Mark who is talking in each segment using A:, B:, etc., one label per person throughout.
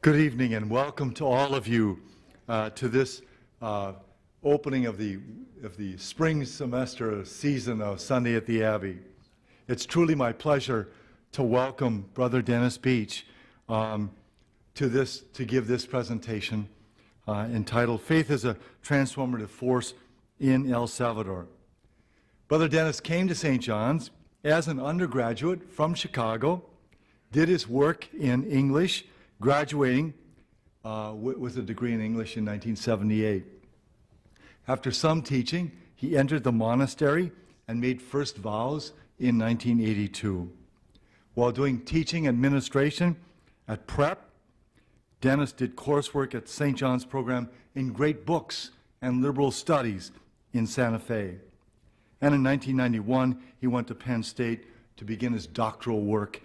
A: Good evening and welcome to all of you to this opening of the spring semester season of Sunday at the Abbey. It's truly my pleasure to welcome Brother Dennis Beach to give this presentation entitled Faith as a Transformative Force in El Salvador. Brother Dennis came to St. John's as an undergraduate from Chicago, did his work in English, graduating with a degree in English in 1978. After some teaching, he entered the monastery and made first vows in 1982. While doing teaching administration at Prep, Dennis did coursework at St. John's program in Great Books and Liberal Studies in Santa Fe. And in 1991, he went to Penn State to begin his doctoral work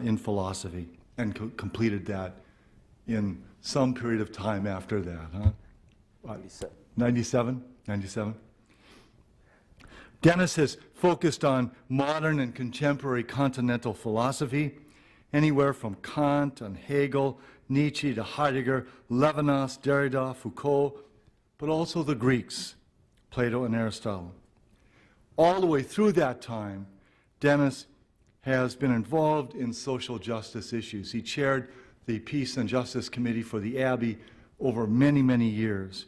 A: in philosophy and completed that in some period of time after that. 97? Dennis has focused on modern and contemporary continental philosophy, anywhere from Kant and Hegel, Nietzsche to Heidegger, Levinas, Derrida, Foucault, but also the Greeks, Plato and Aristotle. All the way through that time, Dennis has been involved in social justice issues. He chaired the Peace and Justice Committee for the Abbey over many, many years.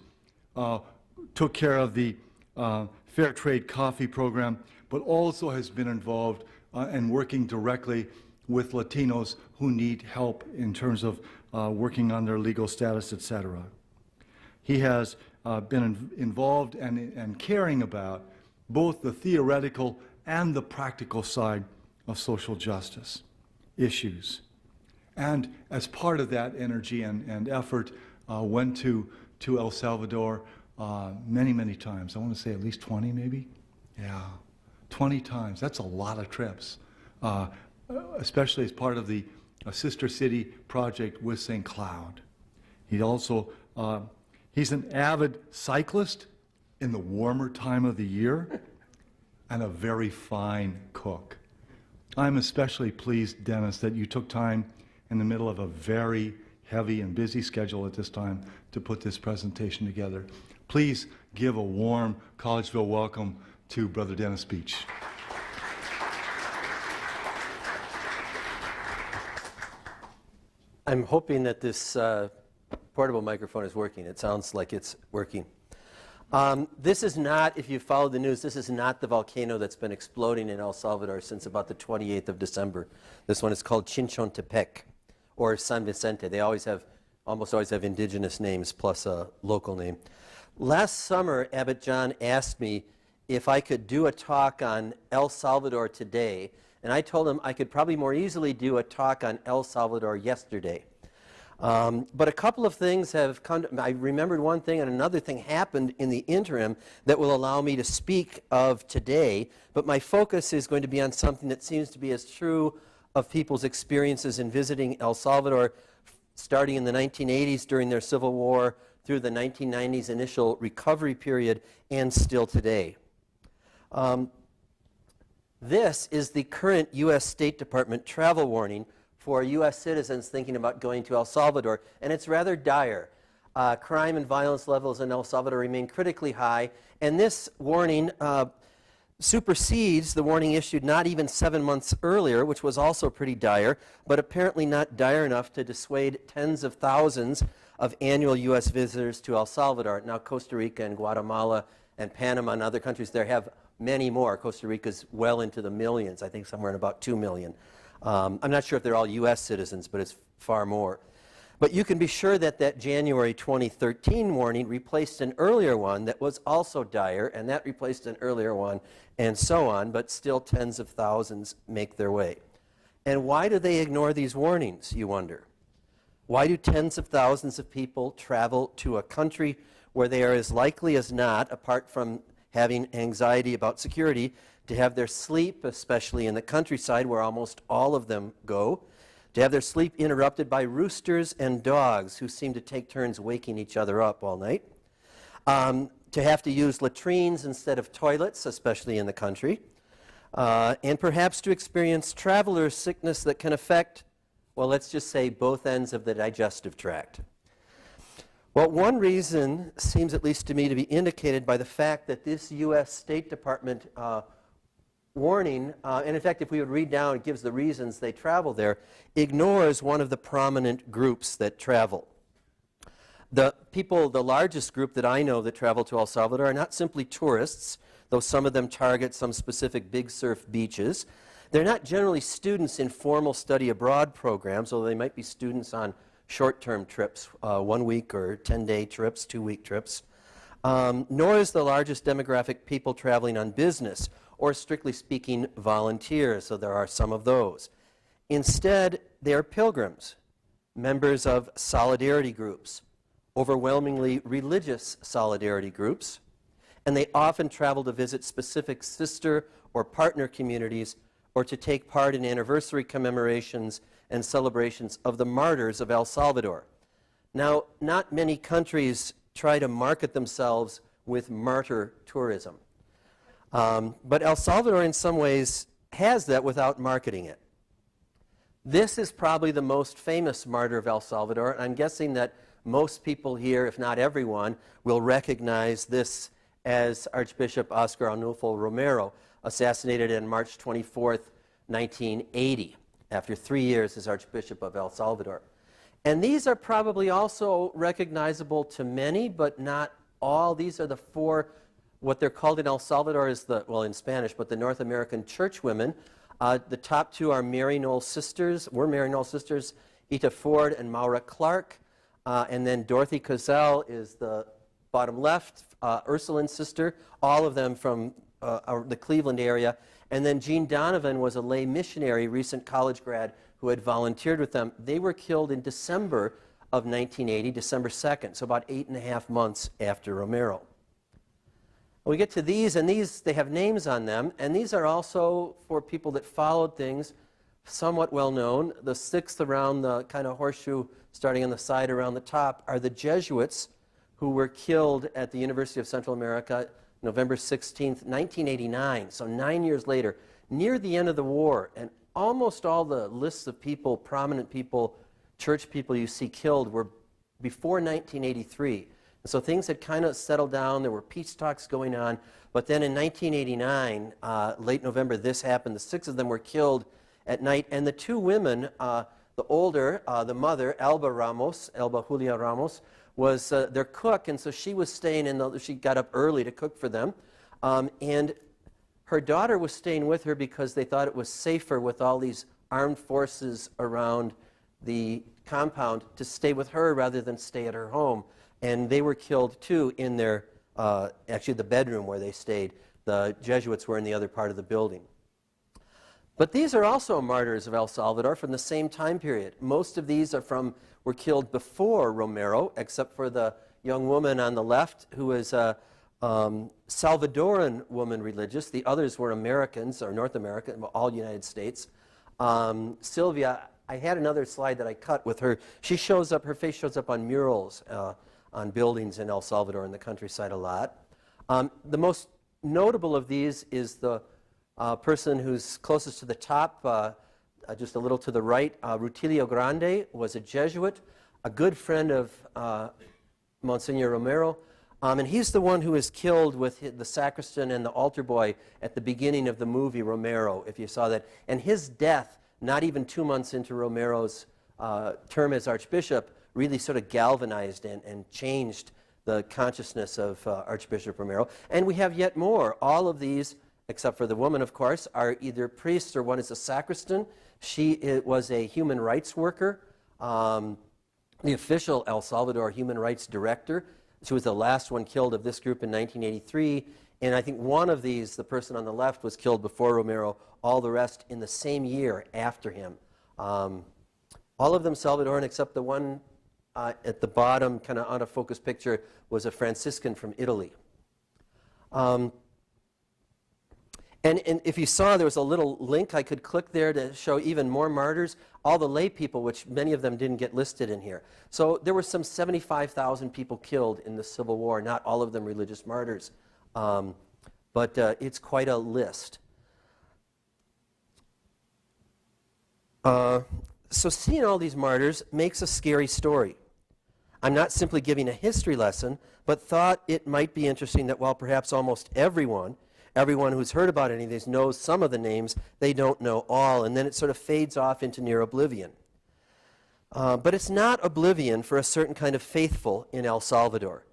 A: Took care of the Fair Trade Coffee program, but also has been involved and working directly with Latinos who need help in terms of working on their legal status, etc. He has been involved and caring about both the theoretical and the practical side of social justice issues. And as part of that energy and effort, went to El Salvador many, many times. I want to say at least 20 maybe? Yeah, 20 times. That's a lot of trips, especially as part of the Sister City project with St. Cloud. He also, he's an avid cyclist in the warmer time of the year and a very fine cook. I'm especially pleased, Dennis, that you took time in the middle of a very heavy and busy schedule at this time to put this presentation together. Please give a warm Collegeville welcome to Brother Dennis Beach.
B: I'm hoping that this portable microphone is working. It sounds like it's working. This is not, if you follow the news, this is not the volcano that's been exploding in El Salvador since about the 28th of December. This one is called Chinchontepec or San Vicente. They almost always have indigenous names plus a local name. Last summer, Abbot John asked me if I could do a talk on El Salvador today, and I told him I could probably more easily do a talk on El Salvador yesterday. But a couple of things have come to, I remembered one thing and another thing happened in the interim that will allow me to speak of today, but my focus is going to be on something that seems to be as true of people's experiences in visiting El Salvador starting in the 1980s during their civil war through the 1990s initial recovery period and still today. This is the current U.S. State Department travel warning for U.S. citizens thinking about going to El Salvador, and it's rather dire. Crime and violence levels in El Salvador remain critically high, and this warning supersedes the warning issued not even 7 months earlier, which was also pretty dire, but apparently not dire enough to dissuade tens of thousands of annual U.S. visitors to El Salvador. Now, Costa Rica and Guatemala and Panama and other countries there have many more. Costa Rica's well into the millions, I think somewhere in about 2 million. I'm not sure if they're all U.S. citizens, but it's far more. But you can be sure that that January 2013 warning replaced an earlier one that was also dire, and that replaced an earlier one, and so on, but still tens of thousands make their way. And why do they ignore these warnings, you wonder? Why do tens of thousands of people travel to a country where they are as likely as not, apart from having anxiety about security, to have their sleep, especially in the countryside where almost all of them go, to have their sleep interrupted by roosters and dogs who seem to take turns waking each other up all night, to have to use latrines instead of toilets, especially in the country, and perhaps to experience traveler's sickness that can affect well, let's just say both ends of the digestive tract. Well, one reason seems, at least to me, to be indicated by the fact that this U.S. State Department warning, and in fact, if we would read down, it gives the reasons they travel there, ignores one of the prominent groups that travel. The largest group that I know that travel to El Salvador are not simply tourists, though some of them target some specific big surf beaches. They're not generally students in formal study abroad programs, although they might be students on short-term trips, 1 week or 10-day trips, 2-week trips. Nor is the largest demographic people traveling on business, or strictly speaking, volunteers, so there are some of those. Instead, they are pilgrims, members of solidarity groups, overwhelmingly religious solidarity groups, and they often travel to visit specific sister or partner communities or to take part in anniversary commemorations and celebrations of the martyrs of El Salvador. Now, not many countries try to market themselves with martyr tourism. But El Salvador, in some ways, has that without marketing it. This is probably the most famous martyr of El Salvador, and I'm guessing that most people here, if not everyone, will recognize this as Archbishop Oscar Arnulfo Romero, assassinated on March 24th, 1980, after 3 years as Archbishop of El Salvador. And these are probably also recognizable to many, but not all. These are the four, what they're called in El Salvador is the, well, in Spanish, but the North American churchwomen. The top two are Mary Knoll sisters, Ita Ford and Maura Clark. And then Dorothy Cozell is the bottom left, Ursuline sister, all of them from the Cleveland area. And then Jean Donovan was a lay missionary, recent college grad, who had volunteered with them. They were killed in December of 1980, December 2nd, so about 8.5 months after Romero. We get to these, and these, they have names on them, and these are also for people that followed things somewhat well known. The sixth around the kind of horseshoe starting on the side around the top are the Jesuits, who were killed at the University of Central America November 16th, 1989, so 9 years later, near the end of the war. And almost all the lists of people, prominent people, church people you see killed were before 1983. And so things had kind of settled down. There were peace talks going on. But then in 1989, late November, this happened. The 6 of them were killed at night. And the 2 women, the older, the mother, Elba Julia Ramos, was their cook. And so she was staying in she got up early to cook for them. And her daughter was staying with her because they thought it was safer with all these armed forces around the compound to stay with her rather than stay at her home. And they were killed too in their, actually the bedroom where they stayed. The Jesuits were in the other part of the building. But these are also martyrs of El Salvador from the same time period. Most of these were killed before Romero, except for the young woman on the left who was a Salvadoran woman religious. The others were Americans, or North American, all United States. Sylvia, I had another slide that I cut with her. She shows up, her face shows up on murals on buildings in El Salvador in the countryside a lot. The most notable of these is the person who's closest to the top, just a little to the right. Rutilio Grande was a Jesuit, a good friend of Monsignor Romero. And he's the one who was killed with the sacristan and the altar boy at the beginning of the movie Romero, if you saw that. And his death, not even 2 months into Romero's term as Archbishop, really sort of galvanized and changed the consciousness of Archbishop Romero. And we have yet more. All of these, except for the woman, of course, are either priests or one is a sacristan. She was a human rights worker, the official El Salvador human rights director. She was the last one killed of this group in 1983. And I think one of these, the person on the left, was killed before Romero. All the rest in the same year after him. All of them Salvadoran, except the one at the bottom, kind of out of focus picture, was a Franciscan from Italy. And if you saw, there was a little link I could click there to show even more martyrs. All the lay people, which many of them didn't get listed in here. So there were some 75,000 people killed in the Civil War, not all of them religious martyrs. But it's quite a list. So seeing all these martyrs makes a scary story. I'm not simply giving a history lesson, but thought it might be interesting that while perhaps almost everyone who's heard about any of these knows some of the names, they don't know all, and then it sort of fades off into near oblivion. But it's not oblivion for a certain kind of faithful in El Salvador,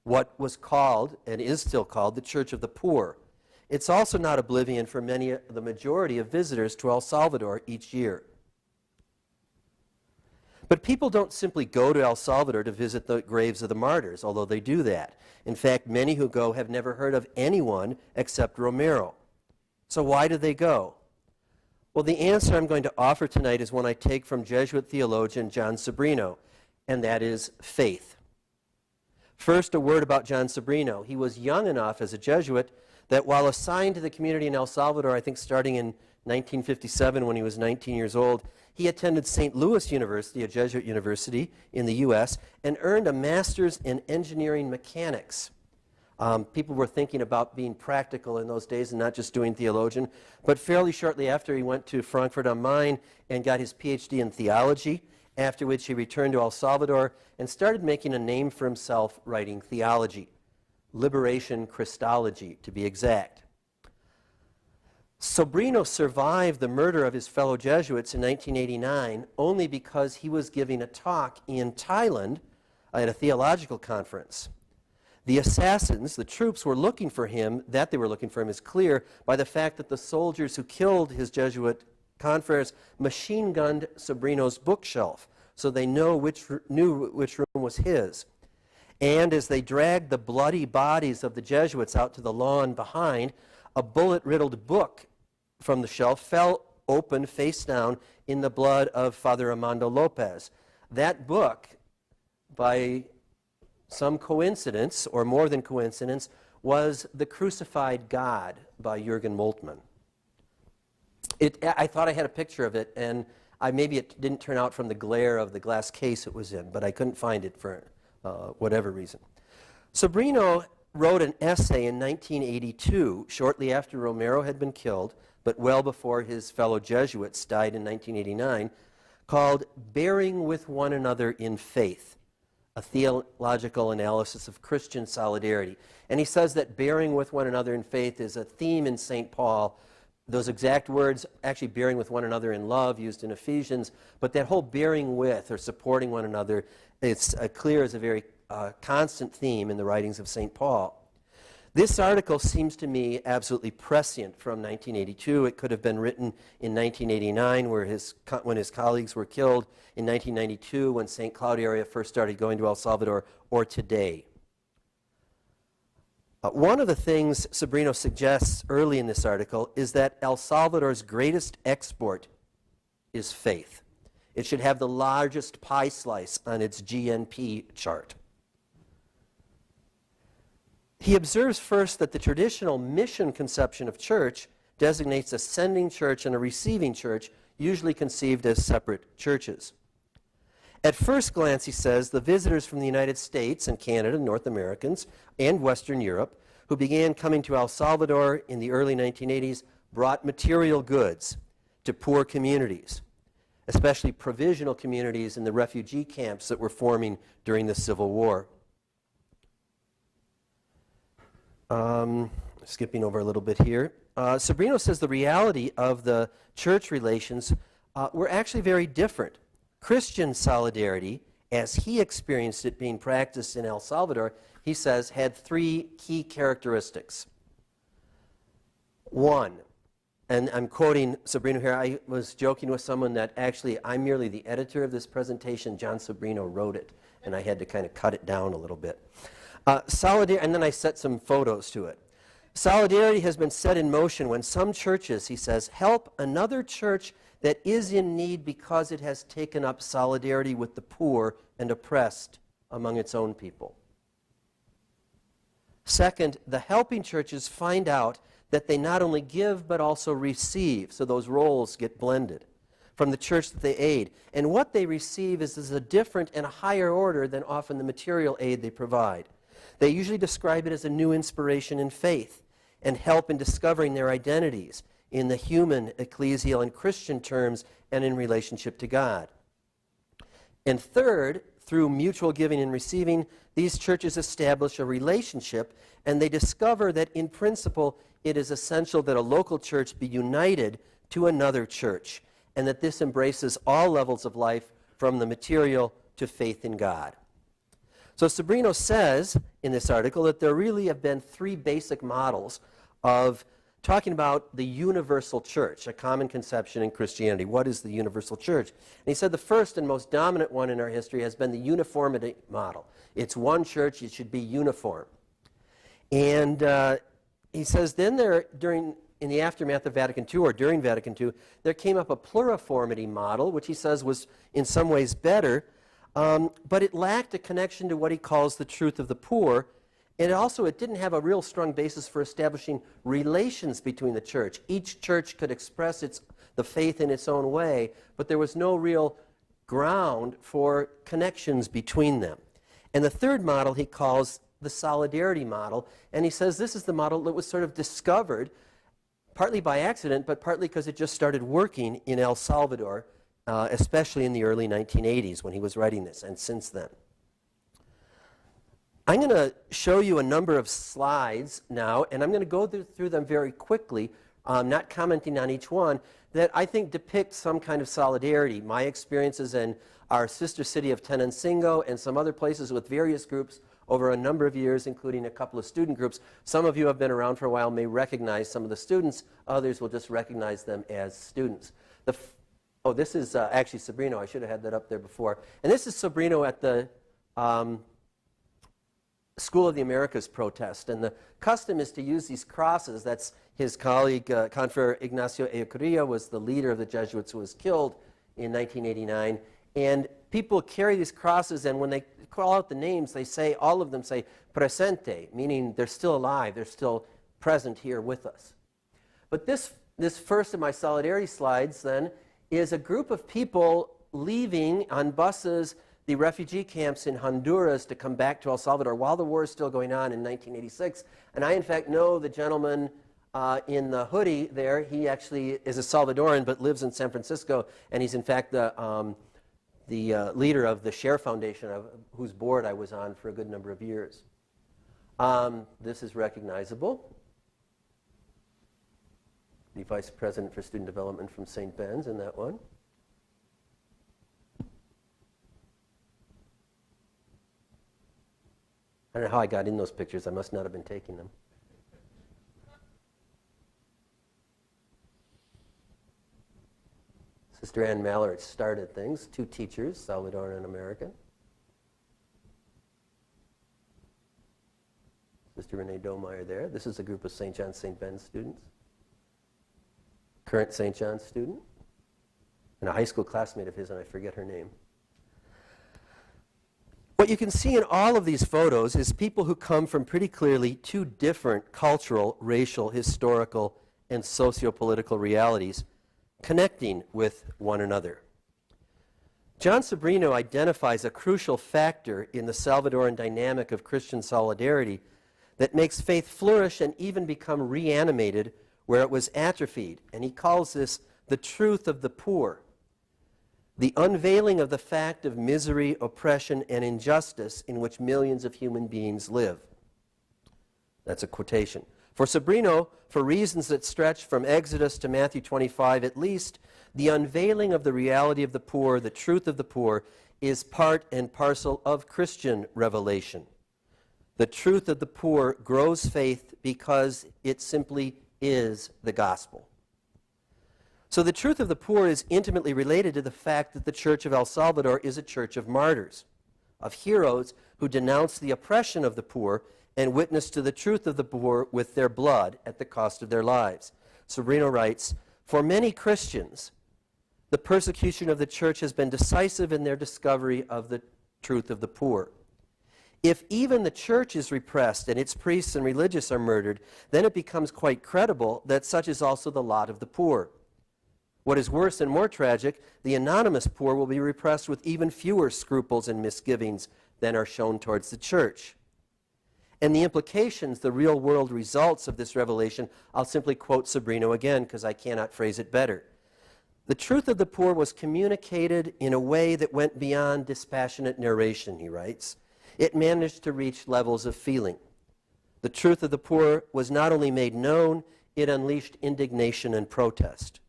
B: what was called, and is still called, the Church of the Poor. It's also not oblivion for the majority of visitors to El Salvador each year. But people don't simply go to El Salvador to visit the graves of the martyrs, although they do that. In fact, many who go have never heard of anyone except Romero. So why do they go? Well, the answer I'm going to offer tonight is one I take from Jesuit theologian John Sobrino, and that is faith. First, a word about John Sobrino. He was young enough as a Jesuit that while assigned to the community in El Salvador, I think starting in 1957 when he was 19 years old, he attended St. Louis University, a Jesuit university in the U.S., and earned a master's in engineering mechanics. People were thinking about being practical in those days and not just doing theologian. But fairly shortly after, he went to Frankfurt am Main and got his PhD in theology, after which he returned to El Salvador and started making a name for himself writing theology. Liberation Christology, to be exact. Sobrino survived the murder of his fellow Jesuits in 1989 only because he was giving a talk in Thailand at a theological conference. The assassins, the troops, were looking for him. That they were looking for him is clear by the fact that the soldiers who killed his Jesuit confreres machine-gunned Sobrino's bookshelf, so they knew which room was his. And as they dragged the bloody bodies of the Jesuits out to the lawn behind, a bullet-riddled book from the shelf fell open face down in the blood of Father Armando Lopez. That book, by some coincidence, or more than coincidence, was The Crucified God by Jürgen Moltmann. I thought I had a picture of it, and maybe it didn't turn out from the glare of the glass case it was in, but I couldn't find it for whatever reason. Sobrino wrote an essay in 1982, shortly after Romero had been killed, but well before his fellow Jesuits died in 1989, called Bearing with One Another in Faith, a theological analysis of Christian solidarity. And he says that bearing with one another in faith is a theme in St. Paul. Those exact words, actually bearing with one another in love, used in Ephesians, but that whole bearing with or supporting one another, it's clear as a very constant theme in the writings of St. Paul. This article seems to me absolutely prescient from 1982. It could have been written in 1989 when his colleagues were killed, in 1992 when St. Cloud area first started going to El Salvador, or today. One of the things Sobrino suggests early in this article is that El Salvador's greatest export is faith. It should have the largest pie slice on its GNP chart. He observes first that the traditional mission conception of church designates a sending church and a receiving church, usually conceived as separate churches. At first glance, he says, the visitors from the United States and Canada, North Americans, and Western Europe, who began coming to El Salvador in the early 1980s, brought material goods to poor communities, especially provisional communities in the refugee camps that were forming during the Civil War. Skipping over a little bit here. Sobrino says the reality of the church relations were actually very different. Christian solidarity, as he experienced it being practiced in El Salvador, he says, had three key characteristics. One, and I'm quoting Sobrino here, I was joking with someone that actually I'm merely the editor of this presentation. John Sobrino wrote it, and I had to kind of cut it down a little bit. Solidarity, and then I set some photos to it. Solidarity has been set in motion when some churches, he says, help another church that is in need because it has taken up solidarity with the poor and oppressed among its own people. Second, the helping churches find out that they not only give but also receive, so those roles get blended from the church that they aid. And what they receive is a different and a higher order than often the material aid they provide. They usually describe it as a new inspiration in faith and help in discovering their identities, in the human, ecclesial, and Christian terms and in relationship to God. And third, through mutual giving and receiving, these churches establish a relationship, and they discover that in principle it is essential that a local church be united to another church, and that this embraces all levels of life from the material to faith in God. So Sobrino says in this article that there really have been three basic models of talking about the universal church, a common conception in Christianity. What is the universal church? And he said the first and most dominant one in our history has been the uniformity model. It's one church, it should be uniform. And he says then in the aftermath of Vatican II, or during Vatican II, there came up a pluriformity model, which he says was in some ways better, but it lacked a connection to what he calls the truth of the poor. And also, it didn't have a real strong basis for establishing relations between the church. Each church could express the faith in its own way, but there was no real ground for connections between them. And the third model he calls the solidarity model, and he says this is the model that was sort of discovered, partly by accident, but partly because it just started working in El Salvador, especially in the early 1980s when he was writing this, and since then. I'm going to show you a number of slides now, and I'm going to go through them very quickly, not commenting on each one, that I think depict some kind of solidarity. My experiences in our sister city of Tenancingo and some other places with various groups over a number of years, including a couple of student groups. Some of you have been around for a while may recognize some of the students. Others will just recognize them as students. Oh, this is actually Sobrino. I should have had that up there before. And this is Sobrino at the School of the Americas protest, and the custom is to use these crosses. That's his colleague, Confrere Ignacio Echeverria, was the leader of the Jesuits who was killed in 1989, and people carry these crosses, and when they call out the names, they say, all of them say, presente, meaning they're still alive, they're still present here with us. But this first of my solidarity slides, then, is a group of people leaving on buses the refugee camps in Honduras to come back to El Salvador while the war is still going on in 1986. And I, in fact, know the gentleman in the hoodie there. He actually is a Salvadoran but lives in San Francisco, and he's, in fact, the leader of the Share Foundation, whose board I was on for a good number of years. This is recognizable. The Vice President for Student Development from St. Ben's in that one. I don't know how I got in those pictures. I must not have been taking them. Sister Ann Mallard started things. Two teachers, Salvadoran and American. Sister Renee Domeyer there. This is a group of St. John's St. Ben's students. Current St. John's student. And a high school classmate of his, and I forget her name. What you can see in all of these photos is people who come from pretty clearly two different cultural, racial, historical, and socio-political realities connecting with one another. John Sobrino identifies a crucial factor in the Salvadoran dynamic of Christian solidarity that makes faith flourish and even become reanimated where it was atrophied, and he calls this the truth of the poor. The unveiling of the fact of misery, oppression, and injustice in which millions of human beings live. That's a quotation. For Sobrino, for reasons that stretch from Exodus to Matthew 25 at least, the unveiling of the reality of the poor, the truth of the poor, is part and parcel of Christian revelation. The truth of the poor grows faith because it simply is the gospel. So the truth of the poor is intimately related to the fact that the Church of El Salvador is a church of martyrs, of heroes who denounce the oppression of the poor and witness to the truth of the poor with their blood at the cost of their lives. Sobrino writes, for many Christians, the persecution of the church has been decisive in their discovery of the truth of the poor. If even the church is repressed and its priests and religious are murdered, then it becomes quite credible that such is also the lot of the poor. What is worse and more tragic, the anonymous poor will be repressed with even fewer scruples and misgivings than are shown towards the church. And the implications, the real-world results of this revelation, I'll simply quote Sobrino again because I cannot phrase it better. The truth of the poor was communicated in a way that went beyond dispassionate narration, he writes. It managed to reach levels of feeling. The truth of the poor was not only made known, it unleashed indignation and protest.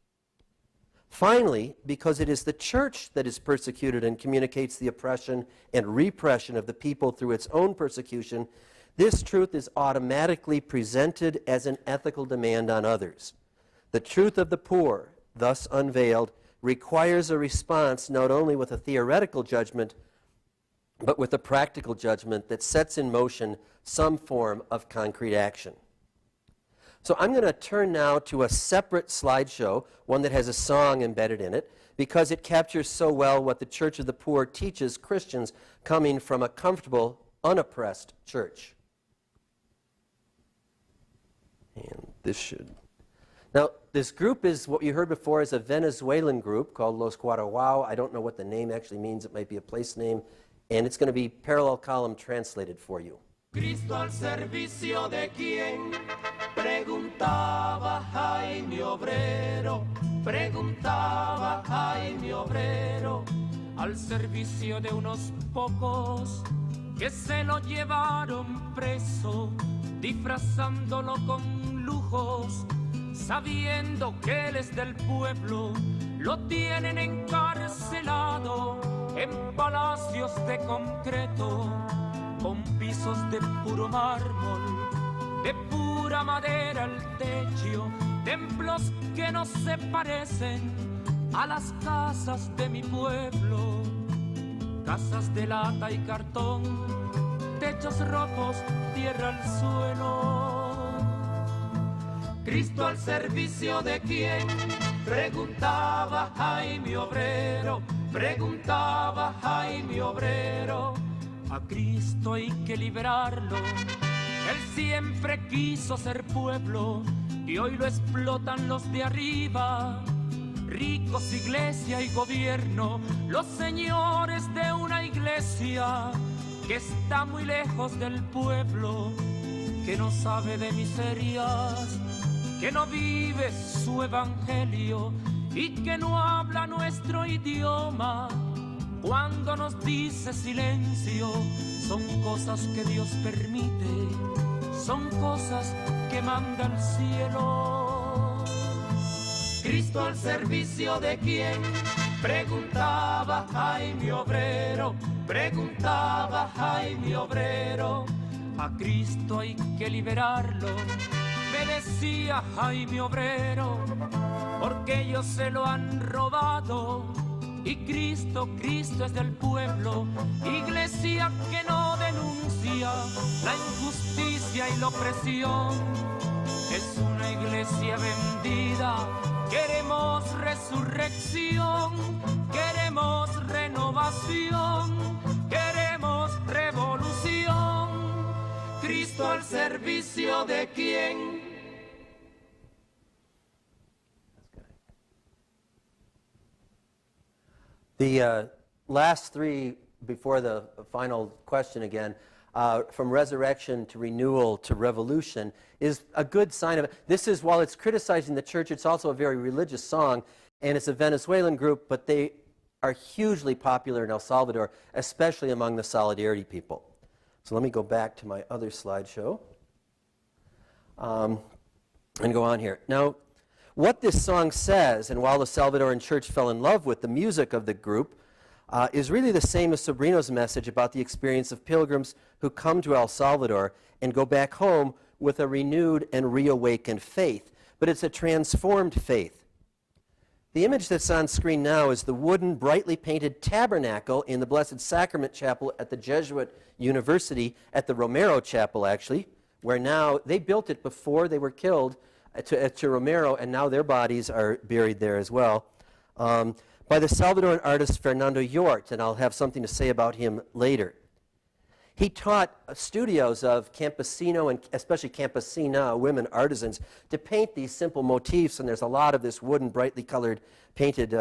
B: Finally, because it is the church that is persecuted and communicates the oppression and repression of the people through its own persecution, this truth is automatically presented as an ethical demand on others. The truth of the poor, thus unveiled, requires a response not only with a theoretical judgment, but with a practical judgment that sets in motion some form of concrete action. So I'm going to turn now to a separate slideshow, one that has a song embedded in it, because it captures so well what the Church of the Poor teaches Christians coming from a comfortable, unoppressed church. And this should... Now, this group is what you heard before is a Venezuelan group called Los Guaraguao. I don't know what the name actually means. It might be a place name. And it's going to be parallel column translated for you.
C: Cristo al servicio de quién, preguntaba Jaime Obrero, preguntaba Jaime Obrero, al servicio de unos pocos que se lo llevaron preso, disfrazándolo con lujos, sabiendo que él es del pueblo, lo tienen encarcelado en palacios de concreto, con pisos de puro mármol, de pura madera el techo, templos que no se parecen a las casas de mi pueblo, casas de lata y cartón, techos rojos, tierra al suelo. Cristo al servicio de quién, preguntaba Jaime Obrero, preguntaba Jaime Obrero. A Cristo hay que liberarlo, Él siempre quiso ser pueblo y hoy lo explotan los de arriba. Ricos, iglesia y gobierno, los señores de una iglesia que está muy lejos del pueblo, que no sabe de miserias, que no vive su evangelio y que no habla nuestro idioma. Cuando nos dice silencio, son cosas que Dios permite, son cosas que manda el cielo. Cristo al servicio de quién, preguntaba Jaime Obrero, preguntaba Jaime Obrero. A Cristo hay que liberarlo, me decía Jaime Obrero, porque ellos se lo han robado. Y Cristo, Cristo es del pueblo, iglesia que no denuncia la injusticia y la opresión. Es una iglesia vendida, queremos resurrección, queremos renovación, queremos revolución. Cristo al servicio de quién.
B: The last three, before the final question again, from resurrection to renewal to revolution, is a good sign of it. This is, while it's criticizing the church, it's also a very religious song, and it's a Venezuelan group, but they are hugely popular in El Salvador, especially among the Solidarity people. So let me go back to my other slideshow and go on here. Now, what this song says, and while the Salvadoran church fell in love with the music of the group, is really the same as Sobrino's message about the experience of pilgrims who come to El Salvador and go back home with a renewed and reawakened faith. But it's a transformed faith. The image that's on screen now is the wooden, brightly painted tabernacle in the Blessed Sacrament Chapel at the Jesuit University, at the Romero Chapel, actually, where now they built it before they were killed to Romero, and now their bodies are buried there as well, by the Salvadoran artist Fernando Yort, and I'll have something to say about him later. He taught studios of campesino and especially campesina women artisans to paint these simple motifs, and there's a lot of this wooden, brightly colored painted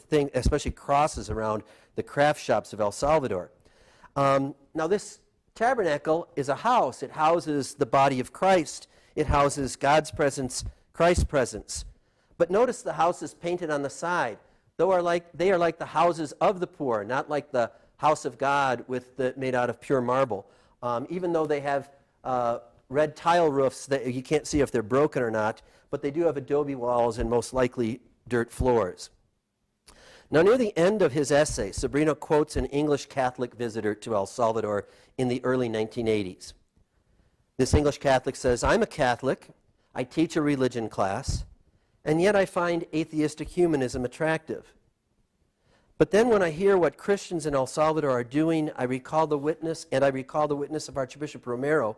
B: thing, especially crosses around the craft shops of El Salvador. Now this tabernacle is a house. It houses the body of Christ. It houses God's presence, Christ's presence. But notice the houses painted on the side. They are like the houses of the poor, not like the house of God made out of pure marble. Even though they have red tile roofs that you can't see if they're broken or not, but they do have adobe walls and most likely dirt floors. Now, near the end of his essay, Sobrino quotes an English Catholic visitor to El Salvador in the early 1980s. This English Catholic says, "I'm a Catholic, I teach a religion class, and yet I find atheistic humanism attractive. But then when I hear what Christians in El Salvador are doing, I recall the witness of Archbishop Romero.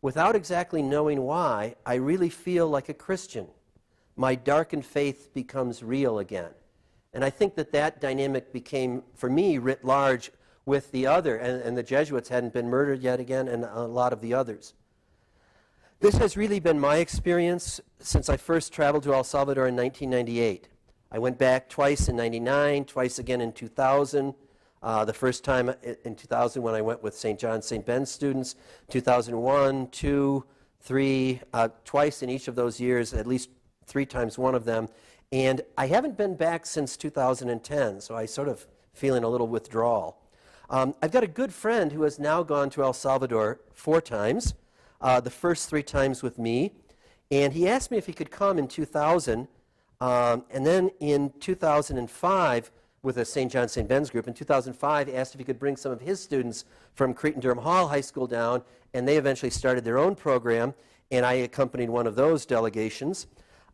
B: Without exactly knowing why, I really feel like a Christian. My darkened faith becomes real again." And I think that dynamic became, for me, writ large with the other, and the Jesuits hadn't been murdered yet again, and a lot of the others. This has really been my experience since I first traveled to El Salvador in 1998. I went back twice in 99, twice again in 2000. The first time in 2000 when I went with St. John, St. Ben's students, 2001, 2, 3, twice in each of those years, at least 3 times one of them. And I haven't been back since 2010, so I sort of feeling a little withdrawal. I've got a good friend who has now gone to El Salvador 4 times, the first 3 times with me. And he asked me if he could come in 2000, and then in 2005, with a St. John, St. Ben's group, in 2005, he asked if he could bring some of his students from Cretan-Durham Hall High School down, and they eventually started their own program, and I accompanied one of those delegations.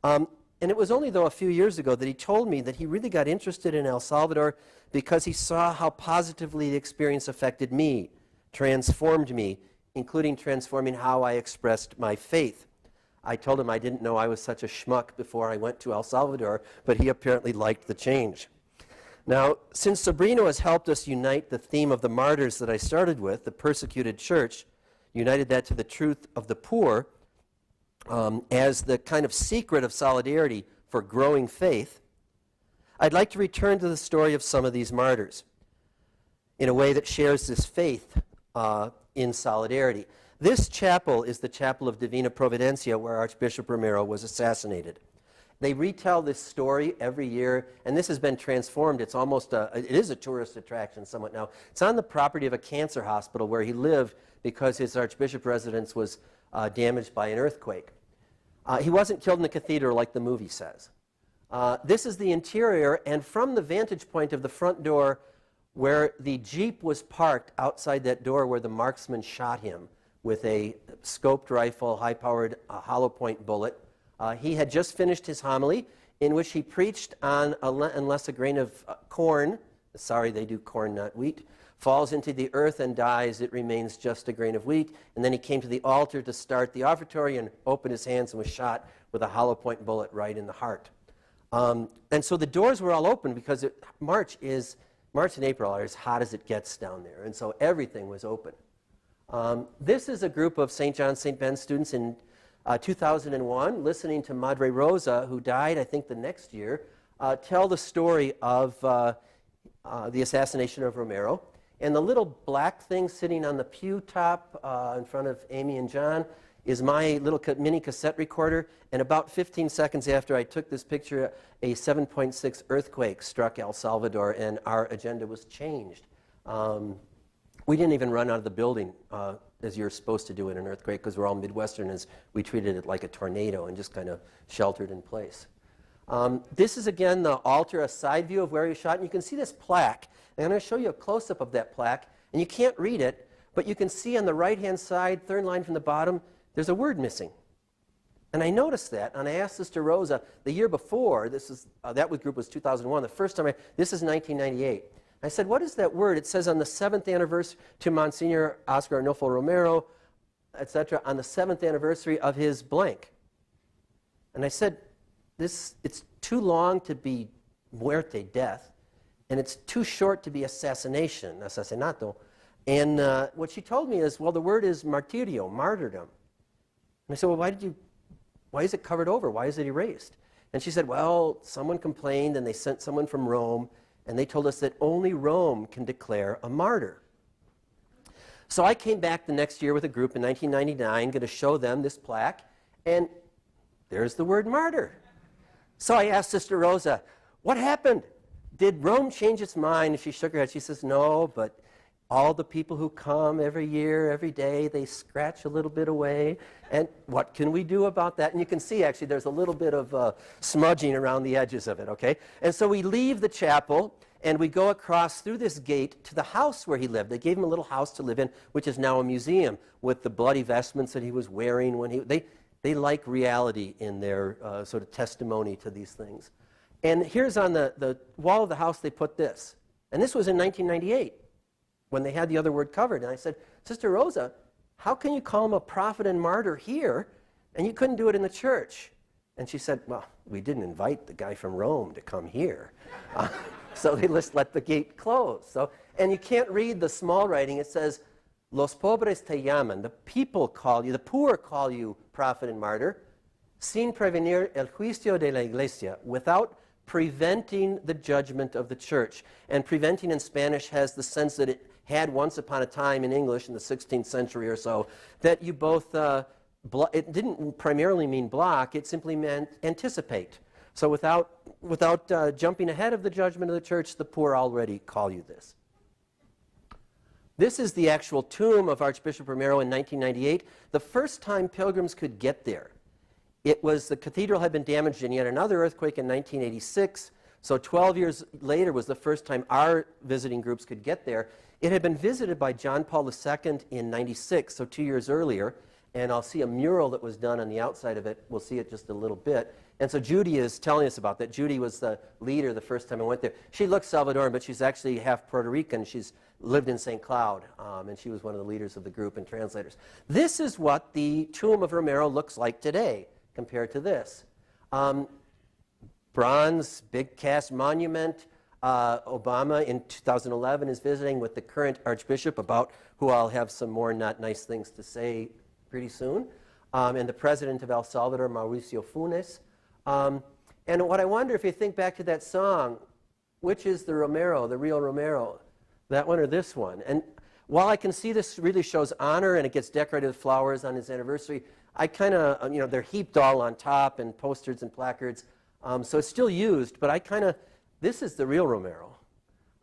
B: And it was only, though, a few years ago that he told me that he really got interested in El Salvador because he saw how positively the experience affected me, transformed me, including transforming how I expressed my faith. I told him I didn't know I was such a schmuck before I went to El Salvador, but he apparently liked the change. Now, since Sobrino has helped us unite the theme of the martyrs that I started with, the persecuted church, united that to the truth of the poor, as the kind of secret of solidarity for growing faith, I'd like to return to the story of some of these martyrs in a way that shares this faith in solidarity. This chapel is the chapel of Davina, Providencia, where Archbishop Romero was assassinated. They retell this story every year, and this has been transformed. It's almost it is a tourist attraction somewhat now. It's on the property of a cancer hospital where he lived because his archbishop residence was damaged by an earthquake. He wasn't killed in the cathedral like the movie says. This is the interior, and from the vantage point of the front door where the Jeep was parked outside that door where the marksman shot him with a scoped rifle, high-powered hollow point bullet. He had just finished his homily in which he preached on unless a grain of corn, sorry, they do corn, not wheat, falls into the earth and dies, it remains just a grain of wheat. And then he came to the altar to start the offertory and opened his hands and was shot with a hollow point bullet right in the heart. And so the doors were all open because March and April are as hot as it gets down there. And so everything was open. This is a group of St. John, St. Ben's students in 2001, listening to Madre Rosa, who died, I think, the next year, tell the story of the assassination of Romero. And the little black thing sitting on the pew top in front of Amy and John is my little mini cassette recorder. And about 15 seconds after I took this picture, a 7.6 earthquake struck El Salvador, and our agenda was changed. We didn't even run out of the building as you're supposed to do in an earthquake, because we're all Midwesterners. We treated it like a tornado and just kind of sheltered in place. This is, again, the altar, a side view of where he was shot. And you can see this plaque. And I'm going to show you a close-up of that plaque. And you can't read it, but you can see on the right-hand side, third line from the bottom, there's a word missing. And I noticed that, and I asked Sister Rosa the year before, that group was 2001, the first time this is 1998. I said, what is that word? It says on the 7th anniversary to Monsignor Oscar Arnulfo Romero, etc., on the 7th anniversary of his blank. And I said, it's too long to be muerte, death, and it's too short to be assassination, assassinato. And what she told me is, well, the word is martirio, martyrdom. And I said, well, why is it covered over? Why is it erased? And she said, well, someone complained, and they sent someone from Rome, and they told us that only Rome can declare a martyr. So I came back the next year with a group in 1999, going to show them this plaque, and there's the word martyr. So I asked Sister Rosa, what happened? Did Rome change its mind? And she shook her head. She says, no, but all the people who come every year, every day, they scratch a little bit away. And what can we do about that? And you can see, actually, there's a little bit of smudging around the edges of it, okay? And so we leave the chapel, and we go across through this gate to the house where he lived. They gave him a little house to live in, which is now a museum, with the bloody vestments that he was wearing when he... They like reality in their sort of testimony to these things. And here's on the wall of the house, they put this. And this was in 1998, when they had the other word covered. And I said, Sister Rosa, how can you call him a prophet and martyr here, and you couldn't do it in the church? And she said, well, we didn't invite the guy from Rome to come here. So they just let the gate close. So, and you can't read the small writing. It says, Los pobres te llaman. The people call you, the poor call you prophet and martyr, sin prevenir el juicio de la iglesia, without preventing the judgment of the church. And preventing in Spanish has the sense that it had once upon a time in English in the 16th century or so, that you both, it didn't primarily mean block, it simply meant anticipate. So without jumping ahead of the judgment of the church, the poor already call you this. This is the actual tomb of Archbishop Romero in 1998. The first time pilgrims could get there. It was, the cathedral had been damaged in yet another earthquake in 1986. So 12 years later was the first time our visiting groups could get there. It had been visited by John Paul II in 96, so 2 years earlier. And I'll see a mural that was done on the outside of it. We'll see it just a little bit. And so Judy is telling us about that. Judy was the leader the first time I went there. She looks Salvadoran, but she's actually half Puerto Rican. She's lived in St. Cloud, and she was one of the leaders of the group and translators. This is what the Tomb of Romero looks like today compared to this. Bronze, big cast monument. Obama in 2011 is visiting with the current Archbishop, about who I'll have some more not nice things to say pretty soon, and the president of El Salvador, Mauricio Funes. And what I wonder, if you think back to that song, which is the Romero, the real Romero, that one or this one? And while I can see this really shows honor and it gets decorated with flowers on his anniversary, I kind of, they're heaped all on top and posters and placards, so it's still used, but I kind of, this is the real Romero.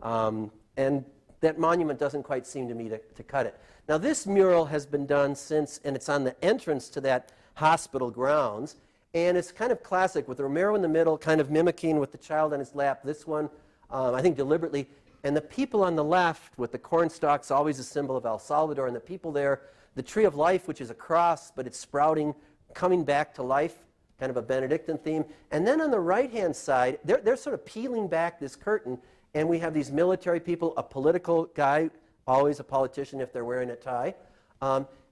B: And that monument doesn't quite seem to me to cut it. Now this mural has been done since, and it's on the entrance to that hospital grounds, and it's kind of classic with Romero in the middle, kind of mimicking with the child on his lap. This one, I think deliberately, and the people on the left with the corn stalks, always a symbol of El Salvador, and the people there, the tree of life, which is a cross, but it's sprouting, coming back to life, kind of a Benedictine theme. And then on the right-hand side, they're sort of peeling back this curtain, and we have these military people, a political guy, always a politician if they're wearing a tie.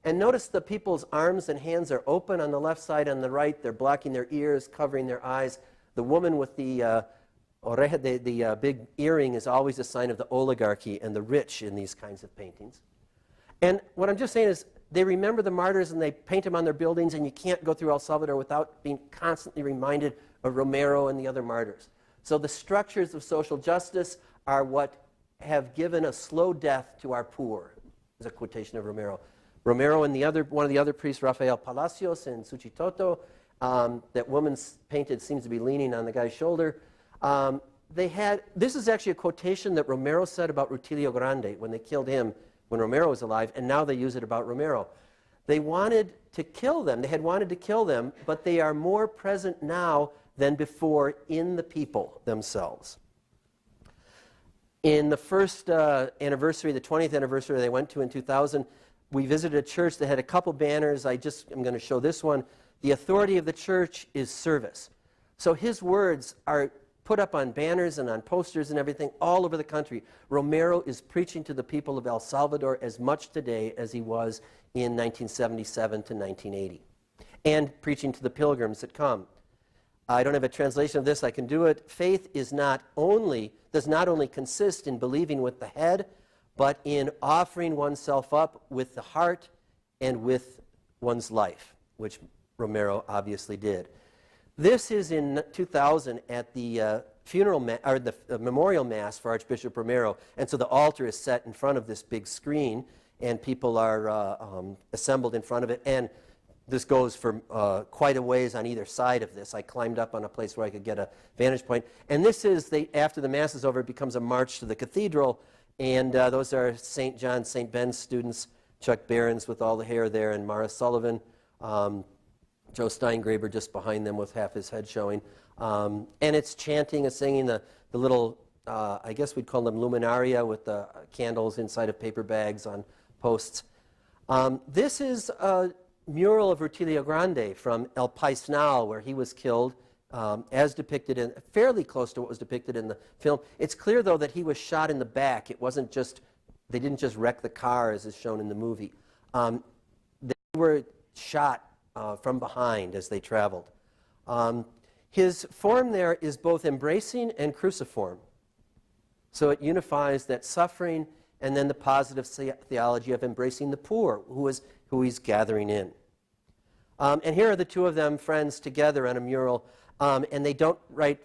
B: And notice the people's arms and hands are open on the left side. On the right, they're blocking their ears, covering their eyes. The woman with the oreja, the big earring, is always a sign of the oligarchy and the rich in these kinds of paintings. And what I'm just saying is, they remember the martyrs and they paint them on their buildings, and you can't go through El Salvador without being constantly reminded of Romero and the other martyrs. So the structures of social justice are what have given a slow death to our poor, is a quotation of Romero. Romero and one of the other priests, Rafael Palacios in Suchitoto, that woman's painted seems to be leaning on the guy's shoulder. This is actually a quotation that Romero said about Rutilio Grande when they killed him when Romero was alive, and now they use it about Romero. They wanted to kill them. They had wanted to kill them, but they are more present now than before in the people themselves. In the first anniversary, the 20th anniversary they went to in 2000, we visited a church that had a couple banners. I'm going to show this one. The authority of the church is service. So his words are put up on banners and on posters and everything all over the country. Romero is preaching to the people of El Salvador as much today as he was in 1977 to 1980, and preaching to the pilgrims that come. I don't have a translation of this. I can do it. Faith does not only consist in believing with the head, but in offering oneself up with the heart and with one's life, which Romero obviously did. This is in 2000 at the memorial mass for Archbishop Romero, and so the altar is set in front of this big screen, and people are assembled in front of it. And this goes for quite a ways on either side of this. I climbed up on a place where I could get a vantage point. And this is, after the Mass is over, it becomes a march to the cathedral. And those are St. John, St. Ben's students, Chuck Behrens with all the hair there, and Mara Sullivan. Joe Steingraber just behind them with half his head showing. And it's chanting and singing the little, I guess we'd call them luminaria with the candles inside of paper bags on posts. This is a mural of Rutilio Grande from El Paisnal, where he was killed, as depicted in, fairly close to what was depicted in the film. It's clear, though, that he was shot in the back. It wasn't just, they didn't just wreck the car, as is shown in the movie. They were shot from behind as they traveled. His form there is both embracing and cruciform. So it unifies that suffering and then the positive theology of embracing the poor, who he's gathering in. And here are the two of them, friends, together on a mural. And they don't write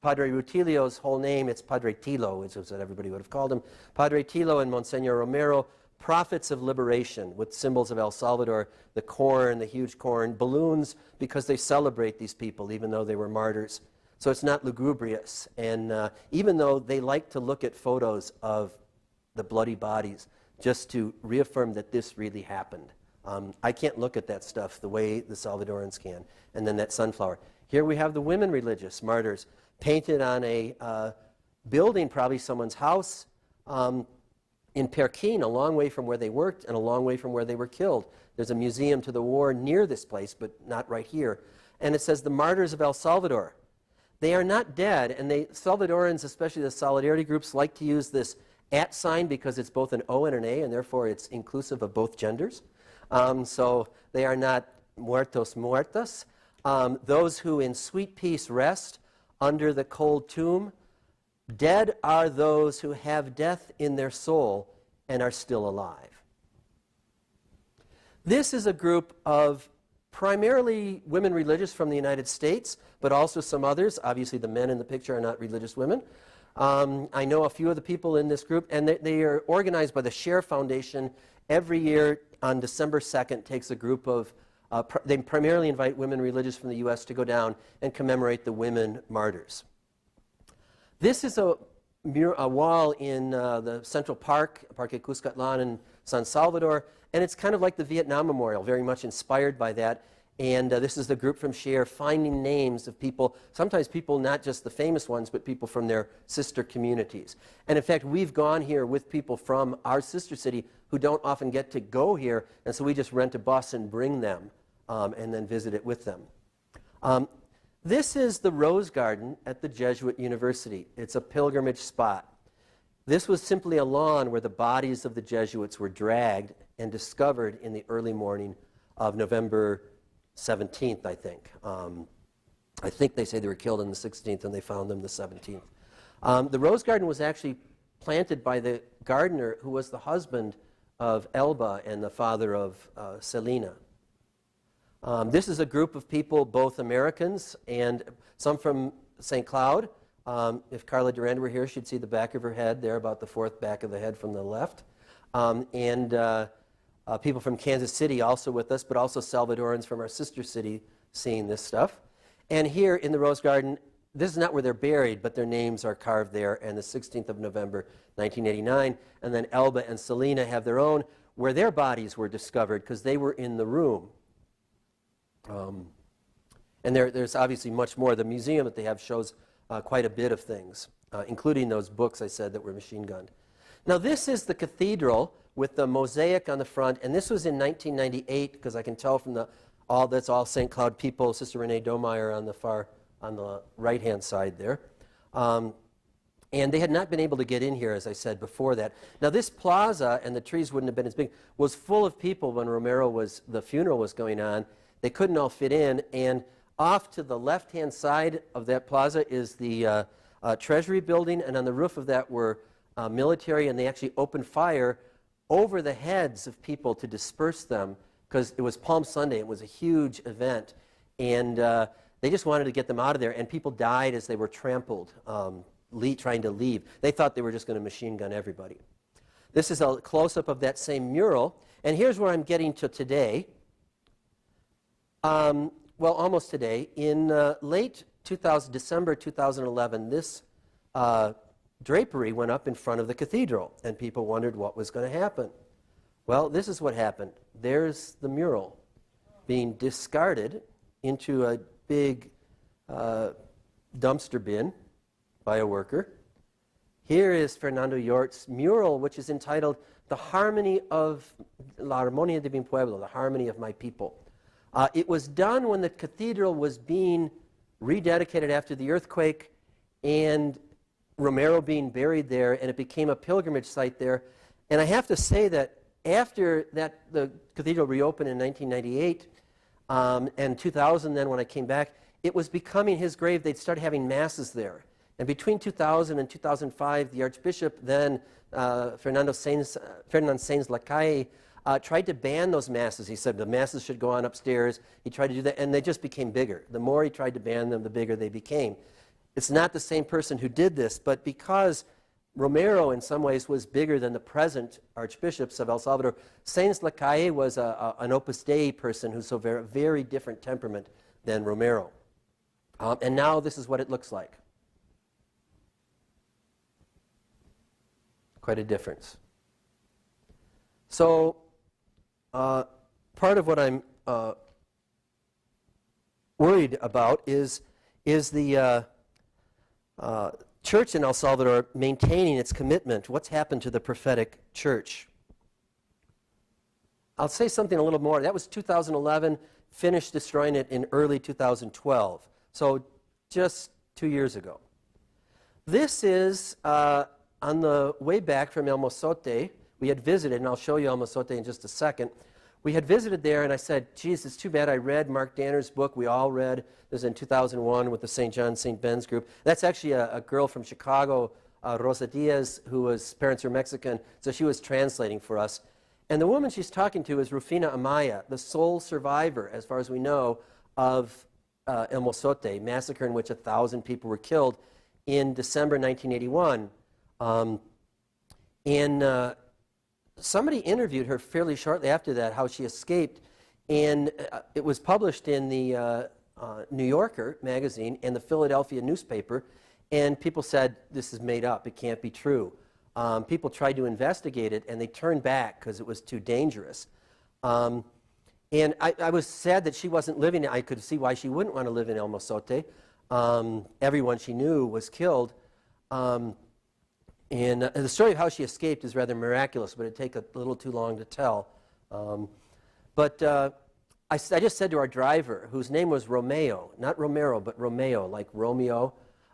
B: Padre Rutilio's whole name. It's Padre Tilo, which is what everybody would have called him. Padre Tilo and Monsignor Romero, prophets of liberation, with symbols of El Salvador, the corn, the huge corn, balloons, because they celebrate these people, even though they were martyrs. So it's not lugubrious. And even though they like to look at photos of the bloody bodies, just to reaffirm that this really happened. I can't look at that stuff the way the Salvadorans can. And then that sunflower. Here we have the women religious martyrs painted on a building, probably someone's house, in Perkin, a long way from where they worked and a long way from where they were killed. There's a museum to the war near this place, but not right here. And it says, the martyrs of El Salvador. They are not dead, and Salvadorans, especially the solidarity groups, like to use this @ sign because it's both an O and an A, and therefore it's inclusive of both genders. So they are not muertos muertas. Those who in sweet peace rest under the cold tomb. Dead are those who have death in their soul and are still alive. This is a group of primarily women religious from the United States, but also some others. Obviously, the men in the picture are not religious women. I know a few of the people in this group, and they are organized by the Share Foundation. Every year on December 2nd takes a group of, they primarily invite women religious from the U.S. to go down and commemorate the women martyrs. This is a wall in the Central Park, Parque Cuscatlan in San Salvador, and it's kind of like the Vietnam Memorial, very much inspired by that. And this is the group from Share finding names of people, sometimes people not just the famous ones, but people from their sister communities. And in fact, we've gone here with people from our sister city who don't often get to go here, and so we just rent a bus and bring them and then visit it with them. This is the Rose Garden at the Jesuit University. It's a pilgrimage spot. This was simply a lawn where the bodies of the Jesuits were dragged and discovered in the early morning of November 17th, I think. I think they say they were killed on the 16th and they found them the 17th. The Rose Garden was actually planted by the gardener who was the husband of Elba and the father of Selena. This is a group of people, both Americans and some from St. Cloud. If Carla Durand were here, she'd see the back of her head there, about the fourth back of the head from the left. People from Kansas City also with us, but also Salvadorans from our sister city seeing this stuff. And here in the Rose Garden, this is not where they're buried, but their names are carved there, and the 16th of November, 1989. And then Elba and Selena have their own, where their bodies were discovered, because they were in the room. And there's obviously much more. The museum that they have shows quite a bit of things, including those books I said that were machine gunned. Now this is the cathedral with the mosaic on the front, and this was in 1998, because I can tell from that's all St. Cloud people. Sister Renee Domeyer on the right-hand side there. And they had not been able to get in here, as I said before that. Now this plaza, and the trees wouldn't have been as big, was full of people when the funeral was going on. They couldn't all fit in, and off to the left-hand side of that plaza is the Treasury building, and on the roof of that were military, and they actually opened fire over the heads of people to disperse them, because it was Palm Sunday. It was a huge event, and they just wanted to get them out of there, and people died as they were trampled, trying to leave. They thought they were just going to machine gun everybody. This is a close-up of that same mural. And here's where I'm getting to today. Well, almost today. In late December 2011, this drapery went up in front of the cathedral, and people wondered what was going to happen. Well, this is what happened. There's the mural being discarded into a big dumpster bin by a worker. Here is Fernando Yort's mural, which is entitled The Harmony of La Armonía de mi Pueblo, the harmony of my people. It was done when the cathedral was being rededicated after the earthquake and Romero being buried there, and it became a pilgrimage site there. And I have to say that after that, the cathedral reopened in 1998 and 2000, then when I came back, it was becoming his grave. They'd started having masses there. And between 2000 and 2005, the Archbishop then, Fernand Sáenz Lacalle, tried to ban those masses. He said the masses should go on upstairs. He tried to do that, and they just became bigger. The more he tried to ban them, the bigger they became. It's not the same person who did this, but because Romero, in some ways, was bigger than the present archbishops of El Salvador, Sáenz Lacalle was an Opus Dei person who's a very, very different temperament than Romero. And now this is what it looks like. Quite a difference. So part of what I'm worried about is the church in El Salvador maintaining its commitment. What's happened to the prophetic church? I'll say something a little more. That was 2011, finished destroying it in early 2012. So just 2 years ago. This is on the way back from El Mozote. We had visited, and I'll show you El Mozote in just a second. We had visited there, and I said, geez, it's too bad I read Mark Danner's book. We all read. This was in 2001 with the St. John, St. Ben's group. That's actually a girl from Chicago, Rosa Diaz, whose parents are Mexican, so she was translating for us. And the woman she's talking to is Rufina Amaya, the sole survivor, as far as we know, of El Mozote, massacre in which 1,000 people were killed in December 1981. Somebody interviewed her fairly shortly after that, how she escaped, and it was published in the New Yorker magazine and the Philadelphia newspaper, and people said, this is made up, it can't be true. People tried to investigate it, and they turned back because it was too dangerous. And I was sad that she wasn't living. I could see why she wouldn't want to live in El Mozote. Everyone she knew was killed. And the story of how she escaped is rather miraculous, but it'd take a little too long to tell. I just said to our driver, whose name was Romeo, not Romero, but Romeo, like Romeo,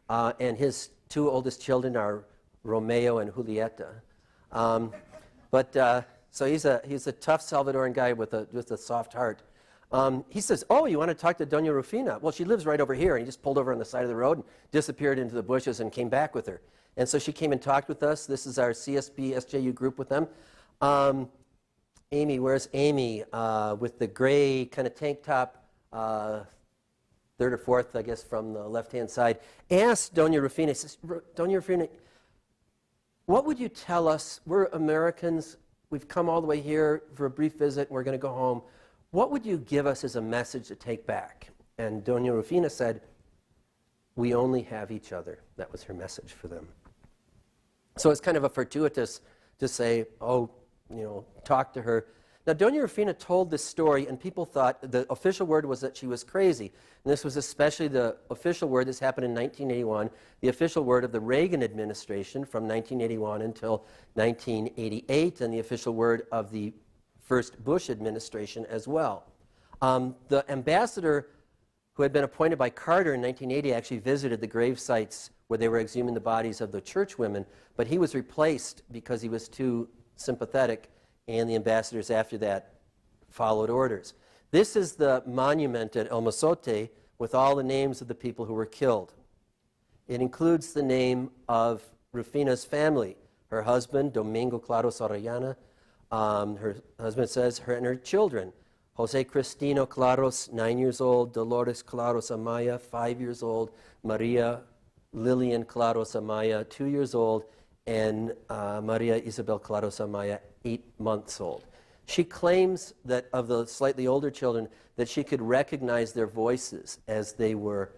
B: and his two oldest children are Romeo and Julieta. So he's a tough Salvadoran guy with a soft heart. He says, oh, you want to talk to Doña Rufina? Well, she lives right over here. And he just pulled over on the side of the road and disappeared into the bushes and came back with her. And so she came and talked with us. This is our CSB SJU group with them. Amy, where's Amy? With the gray kind of tank top, third or fourth, I guess, from the left-hand side. Asked Doña Rufina, says, Doña Rufina, what would you tell us? We're Americans. We've come all the way here for a brief visit. We're going to go home. What would you give us as a message to take back? And Doña Rufina said, we only have each other. That was her message for them. So it's kind of a fortuitous to say, oh, you know, talk to her. Now, Doña Rufina told this story, and people thought the official word was that she was crazy. And this was especially the official word. This happened in 1981, the official word of the Reagan administration from 1981 until 1988, and the official word of the first Bush administration as well. The ambassador who had been appointed by Carter in 1980 actually visited the grave sites where they were exhuming the bodies of the church women, but he was replaced because he was too sympathetic, and the ambassadors after that followed orders. This is the monument at El Mozote with all the names of the people who were killed. It includes the name of Rufina's family, her husband, Domingo Claros Orellana, her husband says, her and her children, Jose Cristino Claros, 9 years old, Dolores Claros Amaya, 5 years old, Maria Lillian Claros Amaya, 2 years old, and Maria Isabel Claros Amaya, 8 months old. She claims that of the slightly older children, that she could recognize their voices as they were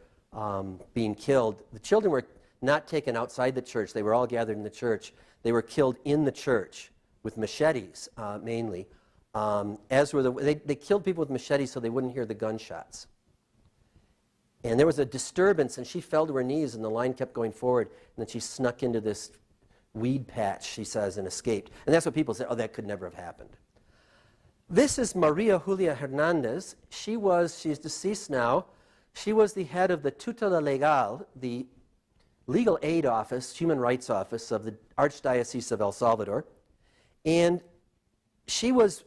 B: being killed. The children were not taken outside the church. They were all gathered in the church. They were killed in the church with machetes, mainly. As were they killed people with machetes so they wouldn't hear the gunshots. And there was a disturbance, and she fell to her knees, and the line kept going forward. And then she snuck into this weed patch, she says, and escaped. And that's what people say, oh, that could never have happened. This is Maria Julia Hernandez. She's deceased now. She was the head of the Tutela Legal, the legal aid office, human rights office of the Archdiocese of El Salvador. And she was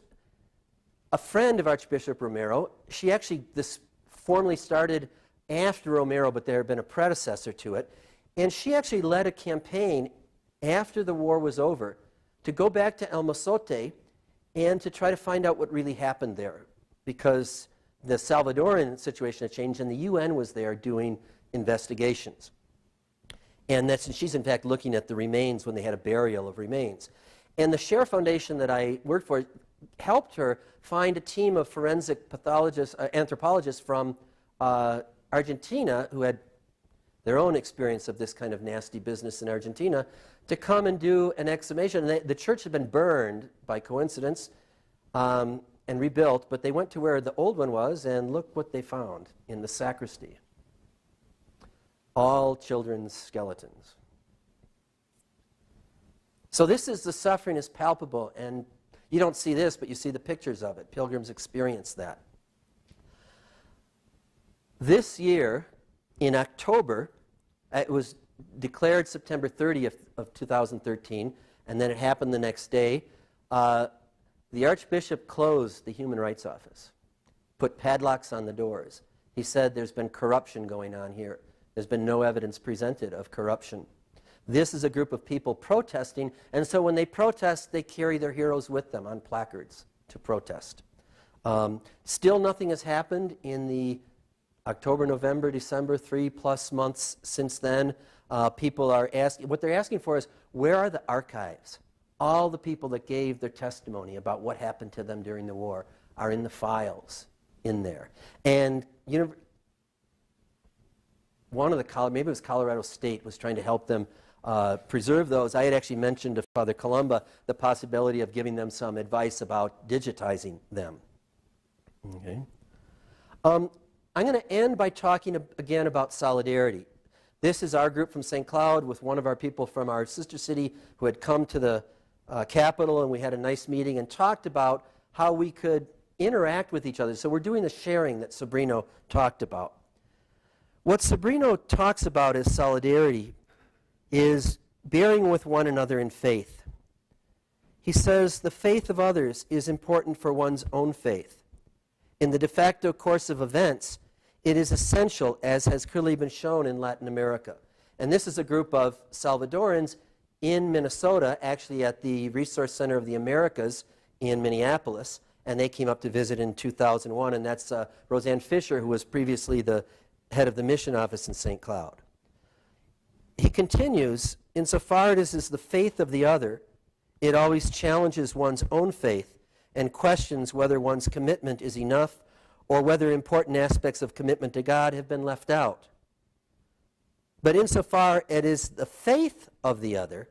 B: a friend of Archbishop Romero. She actually, this formally started after Romero, but there had been a predecessor to it. And she actually led a campaign after the war was over to go back to El Mozote and to try to find out what really happened there, because the Salvadoran situation had changed and the UN was there doing investigations. And she's in fact looking at the remains when they had a burial of remains. And the Share Foundation that I worked for helped her find a team of forensic pathologists, anthropologists from Argentina who had their own experience of this kind of nasty business in Argentina to come and do an exhumation. And the church had been burned by coincidence and rebuilt, but they went to where the old one was, and look what they found in the sacristy. All children's skeletons. So this is, the suffering is palpable, and you don't see this, but you see the pictures of it. Pilgrims experience that. This year, in October, it was declared September 30th of 2013, and then it happened the next day. The Archbishop closed the Human Rights Office, put padlocks on the doors. He said there's been corruption going on here. There's been no evidence presented of corruption. This is a group of people protesting, and so when they protest, they carry their heroes with them on placards to protest. Still nothing has happened in the October, November, December, 3+ months since then. People are asking, what they're asking for is, where are the archives? All the people that gave their testimony about what happened to them during the war are in the files in there. And one of the, maybe it was Colorado State, was trying to help them preserve those. I had actually mentioned to Father Columba the possibility of giving them some advice about digitizing them. Okay. I'm going to end by talking again about solidarity. This is our group from St. Cloud with one of our people from our sister city who had come to the capital, and we had a nice meeting and talked about how we could interact with each other. So we're doing the sharing that Sabrino talked about. What Sabrino talks about as solidarity is bearing with one another in faith. He says the faith of others is important for one's own faith. In the de facto course of events, it is essential, as has clearly been shown in Latin America. And this is a group of Salvadorans in Minnesota, actually at the Resource Center of the Americas in Minneapolis, and they came up to visit in 2001, and that's Roseanne Fisher, who was previously the head of the mission office in St. Cloud. He continues, insofar as it is the faith of the other, it always challenges one's own faith and questions whether one's commitment is enough or whether important aspects of commitment to God have been left out. But insofar as it is the faith of the other,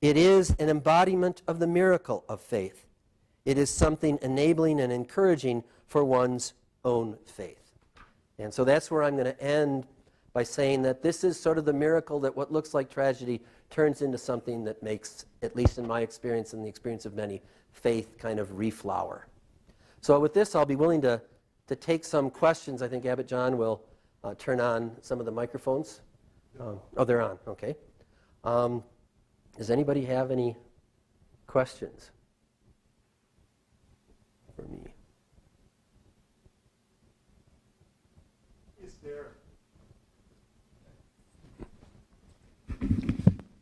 B: it is an embodiment of the miracle of faith. It is something enabling and encouraging for one's own faith. And so that's where I'm going to end by saying that this is sort of the miracle that what looks like tragedy turns into something that makes, at least in my experience and the experience of many, faith kind of reflower. So with this, I'll be willing to take some questions. I think Abbot John will turn on some of the microphones. Oh, they're on. Okay. Does anybody have any questions for me?
A: Is there,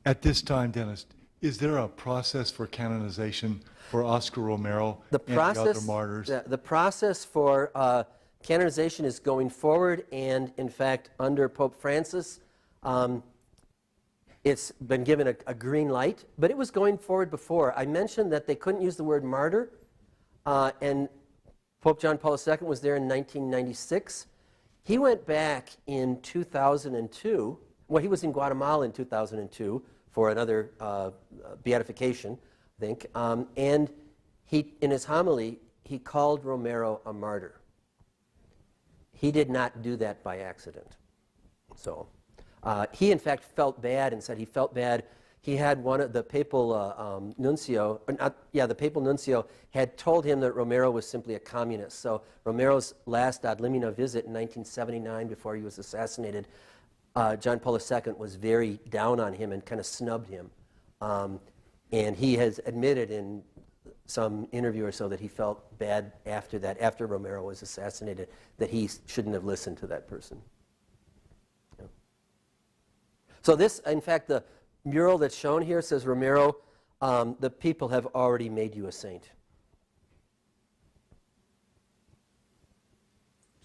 A: at this time, Dennis, is there a process for canonization for Oscar Romero and the other martyrs?
B: The process for canonization is going forward, and in fact, under Pope Francis, it's been given a green light, but it was going forward before. I mentioned that they couldn't use the word martyr, and Pope John Paul II was there in 1996. He went back in 2002. Well, he was in Guatemala in 2002 for another beatification, I think. And he, in his homily, he called Romero a martyr. He did not do that by accident. So he, in fact, felt bad and said he felt bad. He had one of the papal nuncio, the papal nuncio had told him that Romero was simply a communist. So Romero's last ad limina visit in 1979, before he was assassinated, John Paul II was very down on him and kind of snubbed him. And he has admitted in some interview or so that he felt bad after that, after Romero was assassinated, that he shouldn't have listened to that person. Yeah. So this, in fact, the mural that's shown here says, Romero, the people have already made you a saint.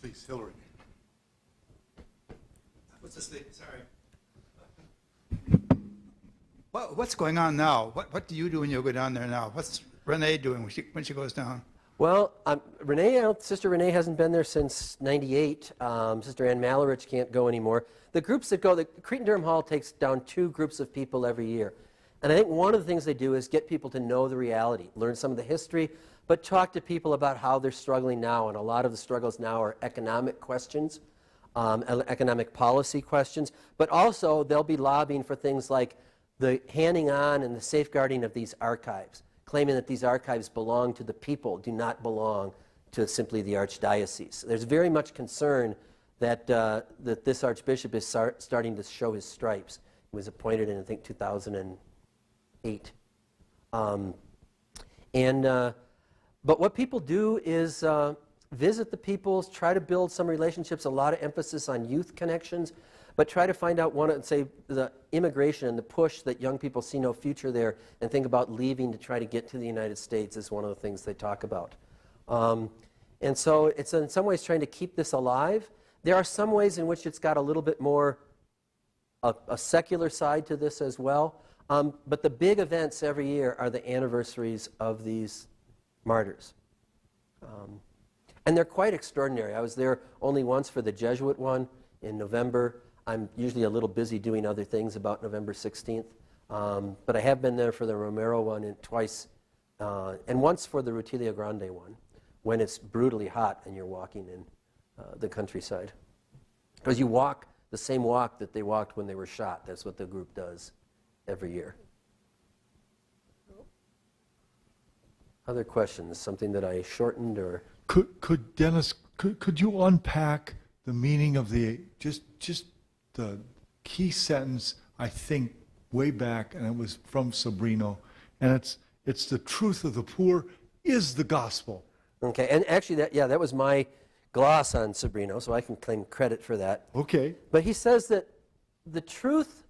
A: Please, Hillary.
D: What's this thing? Sorry. What's going on now? What do you do when you go down there now? What's Renee doing when she goes down?
B: Well, Sister Renee hasn't been there since '98. Sister Ann Malerich can't go anymore. The groups that go, the Cretan-Durham Hall takes down 2 groups of people every year. And I think one of the things they do is get people to know the reality, learn some of the history, but talk to people about how they're struggling now. And a lot of the struggles now are economic questions, economic policy questions, but also they'll be lobbying for things like the handing on and the safeguarding of these archives, claiming that these archives belong to the people, do not belong to simply the archdiocese. There's very much concern that, that this archbishop is starting to show his stripes. He was appointed in, I think, 2008. But what people do is visit the peoples, try to build some relationships, a lot of emphasis on youth connections, but try to find out, say, the immigration and the push that young people see no future there and think about leaving to try to get to the United States is one of the things they talk about. And so it's in some ways trying to keep this alive. There are some ways in which it's got a little bit more a secular side to this as well. But the big events every year are the anniversaries of these martyrs. And they're quite extraordinary. I was there only once for the Jesuit one in November. I'm usually a little busy doing other things about November 16th. But I have been there for the Romero one twice, and once for the Rutilia Grande one, when it's brutally hot and you're walking in the countryside. Because you walk the same walk that they walked when they were shot. That's what the group does every year. Other questions? Something that I shortened or?
A: Could Dennis, could you unpack the meaning of the, just the key sentence, I think, way back, and it was from Sobrino, and it's the truth of the poor is the gospel.
B: Okay, and actually that was my gloss on Sobrino, so I can claim credit for that.
A: Okay.
B: But he says that the truth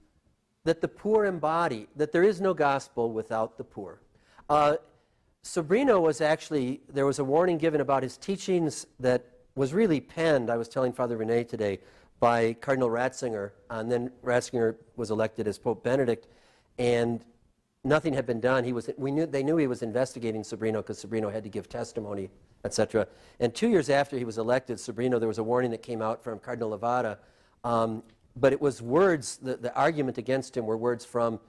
B: that the poor embody, that there is no gospel without the poor. Sobrino was actually, there was a warning given about his teachings that was really penned, I was telling Father Rene today, by Cardinal Ratzinger, and then Ratzinger was elected as Pope Benedict, and nothing had been done. They knew he was investigating Sobrino because Sobrino had to give testimony, etc. And 2 years after he was elected, Sobrino, there was a warning that came out from Cardinal Levada, but it was words, the argument against him were words from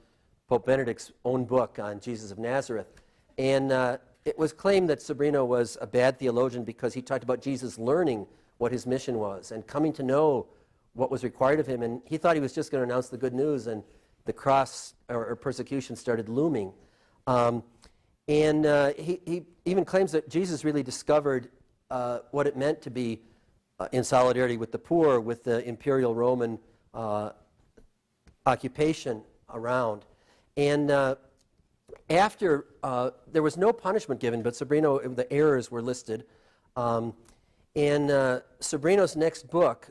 B: Pope Benedict's own book on Jesus of Nazareth. And it was claimed that Sobrino was a bad theologian because he talked about Jesus learning what his mission was and coming to know what was required of him. And he thought he was just going to announce the good news, and the cross or persecution started looming. He even claims that Jesus really discovered what it meant to be in solidarity with the poor, with the imperial Roman occupation around. And after, there was no punishment given, but Sobrino, the errors were listed. Sobrino's next book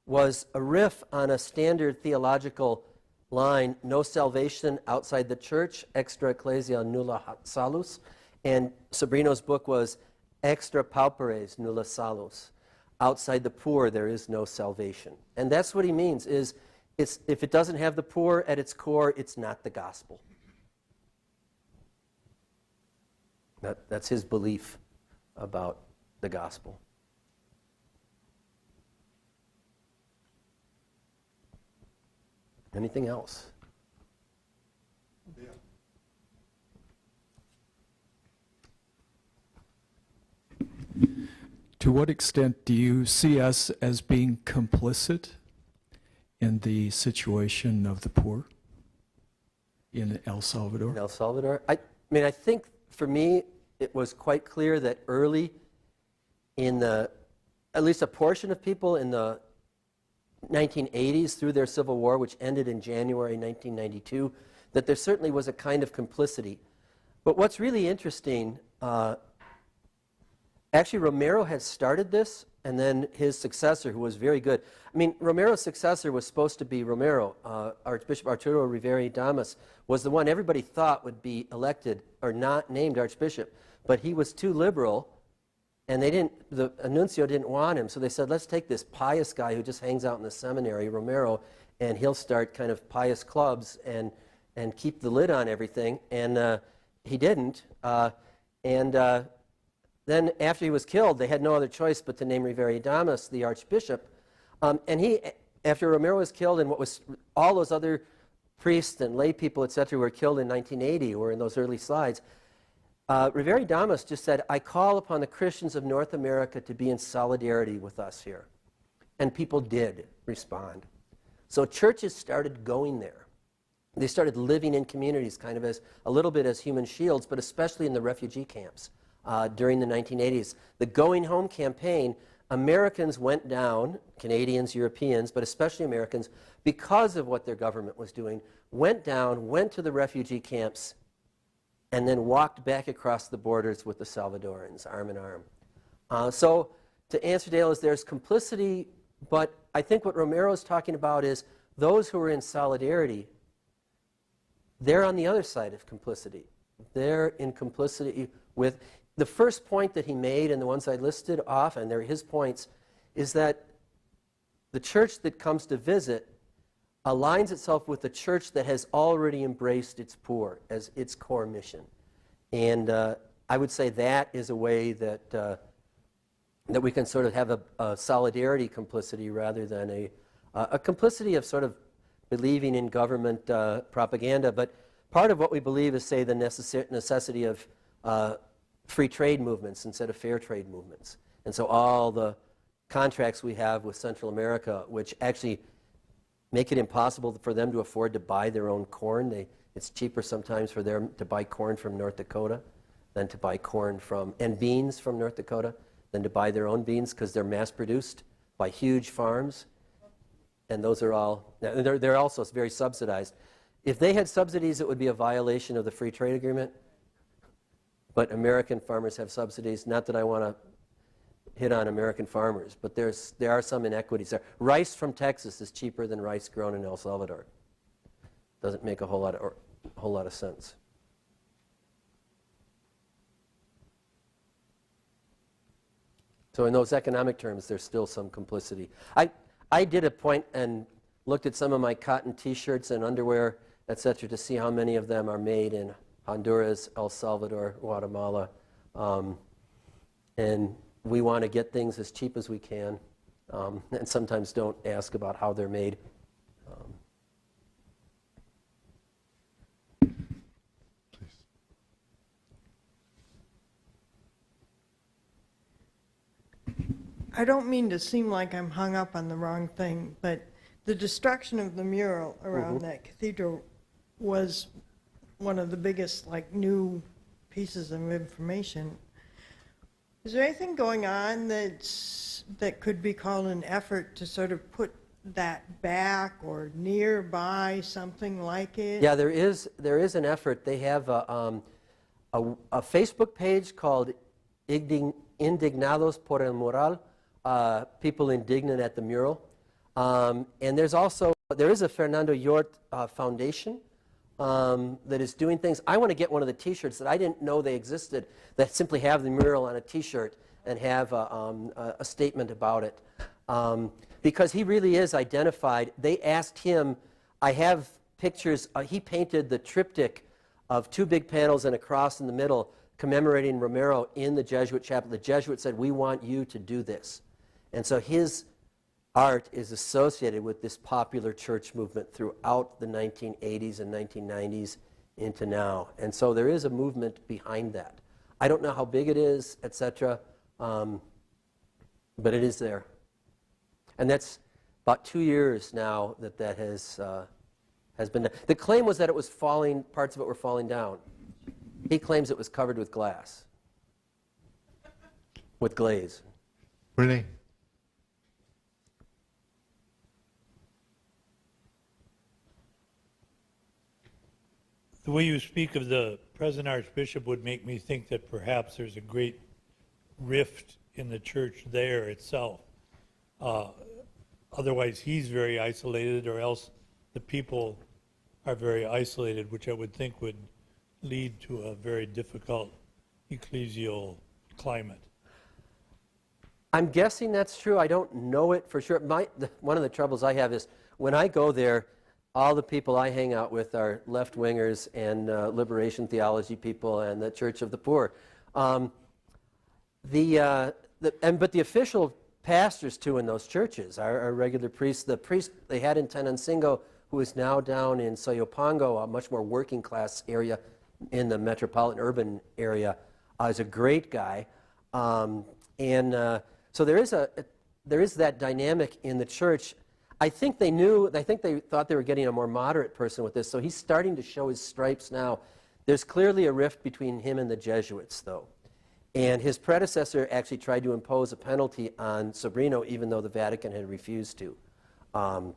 B: was a riff on a standard theological line, no salvation outside the church, extra ecclesia nulla salus. And Sobrino's book was extra pauperes nulla salus. Outside the poor, there is no salvation. And that's what he means, is if it doesn't have the poor at its core, it's not the gospel. That's his belief about the gospel. Anything else?
E: To what extent do you see us as being complicit in the situation of the poor in El Salvador?
B: In El Salvador? I mean, I think for me, it was quite clear that early in at least a portion of people in the 1980s through their civil war, which ended in January 1992, that there certainly was a kind of complicity. But what's really interesting, actually Romero had started this, and then his successor, who was very good. I mean, Romero's successor was supposed to be Romero. Archbishop Arturo Rivera Damas was the one everybody thought would be elected or not named Archbishop, but he was too liberal, and the nuncio didn't want him, so they said, let's take this pious guy who just hangs out in the seminary, Romero, and he'll start kind of pious clubs and keep the lid on everything. And he didn't. Then after he was killed, they had no other choice but to name Rivera Damas the Archbishop. And after Romero was killed, and all those other priests and lay people, etc., who were killed in 1980, were in those early slides, Rivera Damas just said, I call upon the Christians of North America to be in solidarity with us here. And people did respond. So churches started going there. They started living in communities kind of as a little bit as human shields, but especially in the refugee camps during the 1980s. The Going Home campaign, Americans went down, Canadians, Europeans, but especially Americans, because of what their government was doing, went down, went to the refugee camps, and then walked back across the borders with the Salvadorans, arm in arm. So to answer Dale, there's complicity, but I think what Romero is talking about is those who are in solidarity, they're on the other side of complicity. They're in complicity with... The first point that he made, and the ones I listed off, and they're his points, is that the church that comes to visit aligns itself with the church that has already embraced its poor as its core mission. And I would say that is a way that, that we can sort of have a solidarity complicity rather than a complicity of sort of believing in government propaganda. But part of what we believe is, say, the necessity of free trade movements instead of fair trade movements. And so all the contracts we have with Central America, which actually make it impossible for them to afford to buy their own corn. It's cheaper sometimes for them to buy corn from North Dakota than to buy corn and beans from North Dakota than to buy their own beans because they're mass-produced by huge farms. And those are all, they're also very subsidized. If they had subsidies, it would be a violation of the free trade agreement. But American farmers have subsidies. Not that I want to hit on American farmers, but there are some inequities there. Rice from Texas is cheaper than rice grown in El Salvador. Doesn't make a whole lot of sense. So in those economic terms, there's still some complicity. I did a point and looked at some of my cotton T-shirts and underwear, etc., to see how many of them are made in Honduras, El Salvador, Guatemala, and we want to get things as cheap as we can, and sometimes don't ask about how they're made.
F: I don't mean to seem like I'm hung up on the wrong thing, but the destruction of the mural around that cathedral was one of the biggest, like, new pieces of information. Is there anything going on that could be called an effort to sort of put that back or nearby, something like it?
B: Yeah, there is an effort. They have a Facebook page called Indignados por el Mural, people indignant at the mural. And there is a Fernando Yort Foundation that is doing things. I want to get one of the T-shirts that I didn't know they existed, that simply have the mural on a T-shirt and have a statement about it. because he really is identified. They asked him, I have pictures, he painted the triptych of 2 big panels and a cross in the middle commemorating Romero in the Jesuit chapel. The Jesuit said, we want you to do this. And so his art is associated with this popular church movement throughout the 1980s and 1990s into now. And so there is a movement behind that. I don't know how big it is, etc., but it is there. And that's about 2 years now that has been done. The claim was that it was falling, parts of it were falling down. He claims it was covered with glass, with glaze.
A: Renee?
G: The way you speak of the present Archbishop would make me think that perhaps there's a great rift in the church there itself. Otherwise, he's very isolated, or else the people are very isolated, which I would think would lead to a very difficult ecclesial climate.
B: I'm guessing that's true. I don't know it for sure. One of the troubles I have is when I go there, all the people I hang out with are left-wingers and liberation theology people and the Church of the Poor. But the official pastors, too, in those churches are regular priests. The priest they had in Tenancingo, who is now down in Soyopango, a much more working-class area in the metropolitan urban area, is a great guy. So there is that dynamic in the church. I think they thought they were getting a more moderate person with this, so he's starting to show his stripes now. There's clearly a rift between him and the Jesuits, though. And his predecessor actually tried to impose a penalty on Sobrino, even though the Vatican had refused to. Now,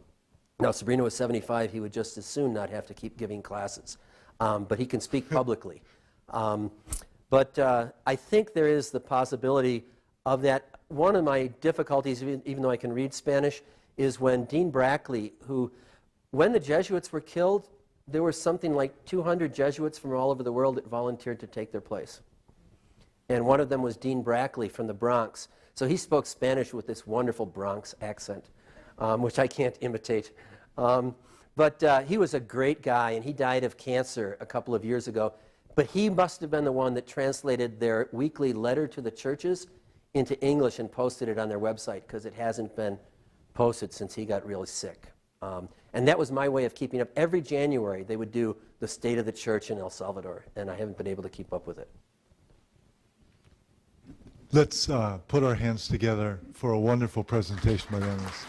B: Sobrino was 75. He would just as soon not have to keep giving classes. But he can speak publicly. But I think there is the possibility of that. One of my difficulties, even though I can read Spanish, is when Dean Brackley, when the Jesuits were killed, there were something like 200 Jesuits from all over the world that volunteered to take their place. And one of them was Dean Brackley from the Bronx. So he spoke Spanish with this wonderful Bronx accent, which I can't imitate. But he was a great guy, and he died of cancer a couple of years ago. But he must have been the one that translated their weekly letter to the churches into English and posted it on their website, because it hasn't been posted since he got really sick. And that was my way of keeping up. Every January, they would do the State of the Church in El Salvador, and I haven't been able to keep up with it.
A: Let's put our hands together for a wonderful presentation by Hernandez.